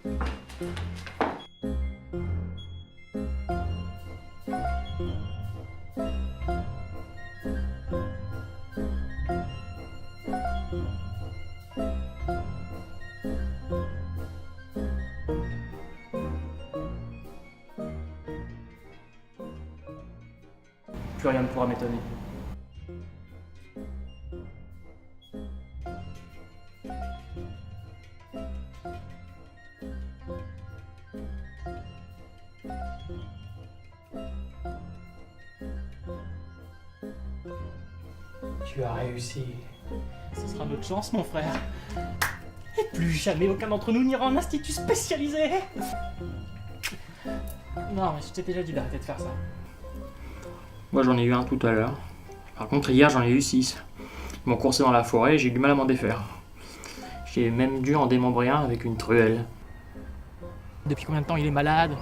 Plus rien ne pourra m'étonner. Tu as réussi. Ce sera notre chance, mon frère. Et plus jamais aucun d'entre nous n'ira en institut spécialisé. Non, mais je t'ai déjà dit d'arrêter de faire ça. Moi, j'en ai eu un tout à l'heure. Par contre, hier, j'en ai eu 6. Ils m'ont coursé dans la forêt et j'ai eu du mal à m'en défaire. J'ai même dû en démembrer un avec une truelle. Depuis combien de temps il est malade?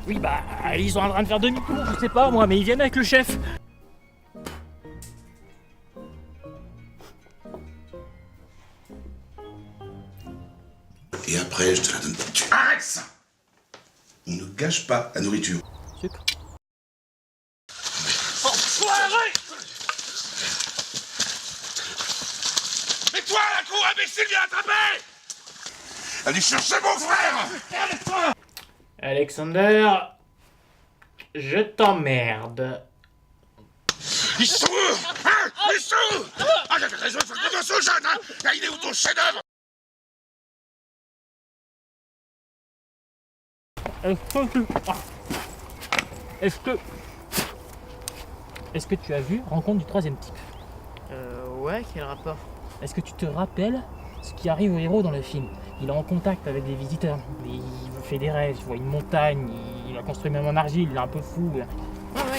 Oui, bah, ils sont en train de faire demi-tour, je sais pas moi, mais ils viennent avec le chef. Et après, je te la donne. Tu arrêtes ça! On ne gâche pas la nourriture. Sucre. Enfoiré! Mais toi, la con imbécile, viens attraper! Allez chercher mon frère! Alexander, je t'emmerde. Ils sont où? Hein? Ils sont où? Ah, j'avais raison, il faut que je ce jeune, hein! Là, il est où ton chef-d'œuvre? Est-ce que tu as vu Rencontre du troisième type? Ouais, quel rapport? Est-ce que tu te rappelles ce qui arrive au héros dans le film? Il est en contact avec des visiteurs, il fait des rêves, il voit une montagne, il a construit même en argile, il est un peu fou. Ouais,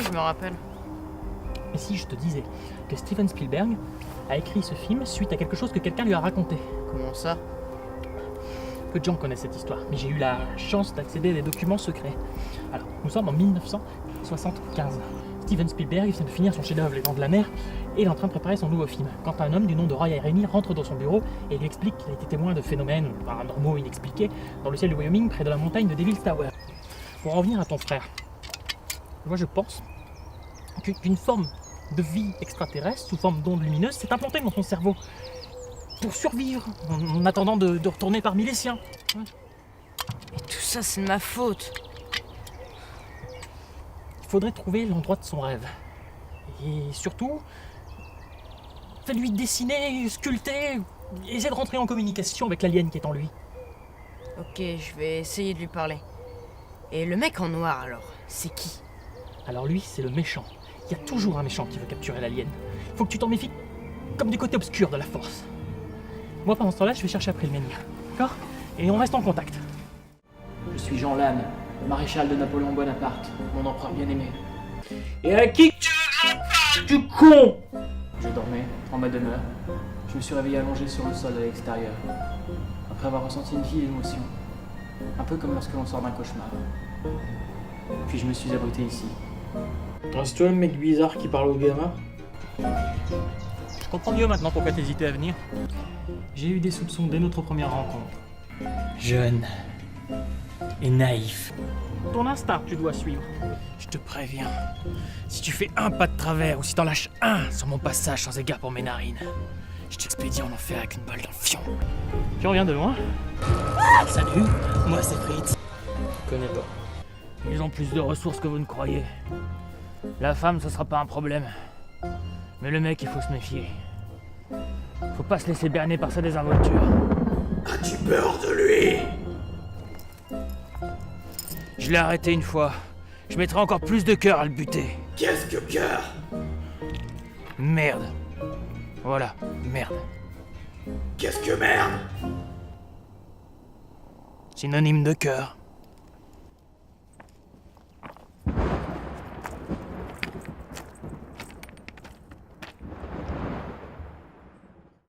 je me rappelle. Et si je te disais que Steven Spielberg a écrit ce film suite à quelque chose que quelqu'un lui a raconté? Comment ça? Peu de gens connaissent cette histoire, mais j'ai eu la chance d'accéder à des documents secrets. Alors, nous sommes en 1975. Steven Spielberg vient de finir son chef-d'œuvre Les Dents de la Mer et il est en train de préparer son nouveau film. Quand un homme du nom de Roy Irene rentre dans son bureau et lui explique qu'il a été témoin de phénomènes paranormaux inexpliqués dans le ciel du Wyoming près de la montagne de Devil's Tower. Pour en revenir à ton frère, moi je pense qu'une forme de vie extraterrestre sous forme d'ondes lumineuses s'est implantée dans son cerveau pour survivre en attendant de retourner parmi les siens. Et tout ça, c'est de ma faute. Il faudrait trouver l'endroit de son rêve. Et surtout, fais-lui dessiner, sculpter, essayer de rentrer en communication avec l'alien qui est en lui. Ok, je vais essayer de lui parler. Et le mec en noir, alors, c'est qui? Alors lui, c'est le méchant. Il y a toujours un méchant qui veut capturer l'alien. Faut que tu t'en méfies comme du côté obscur de la force. Moi, pendant ce temps-là, je vais chercher après le menhir. D'accord? Et on reste en contact. Je suis Jean Lannes, maréchal de Napoléon Bonaparte, mon empereur bien-aimé. Et à qui tu con? Je dormais, en ma demeure. Je me suis réveillé allongé sur le sol à l'extérieur, après avoir ressenti une vive émotion. Un peu comme lorsque l'on sort d'un cauchemar. Puis je me suis abrité ici. C'est toi le mec bizarre qui parle au gamin? Je comprends mieux maintenant pourquoi t'hésitais à venir. J'ai eu des soupçons dès notre première rencontre. Jeune et naïf. Ton instinct, tu dois suivre. Je te préviens, si tu fais un pas de travers ou si t'en lâches un sur mon passage sans égard pour mes narines, je t'expédie en enfer avec une balle dans le fion. Tu reviens de loin? Salut, moi c'est Fritz. Je connais pas. Ils ont plus de ressources que vous ne croyez. La femme, ce sera pas un problème. Mais le mec, il faut se méfier. Faut pas se laisser berner par sa désinvolture. As-tu peur de lui? Je l'ai arrêté une fois. Je mettrai encore plus de cœur à le buter. Qu'est-ce que cœur? Merde. Voilà, merde. Qu'est-ce que merde? Synonyme de cœur.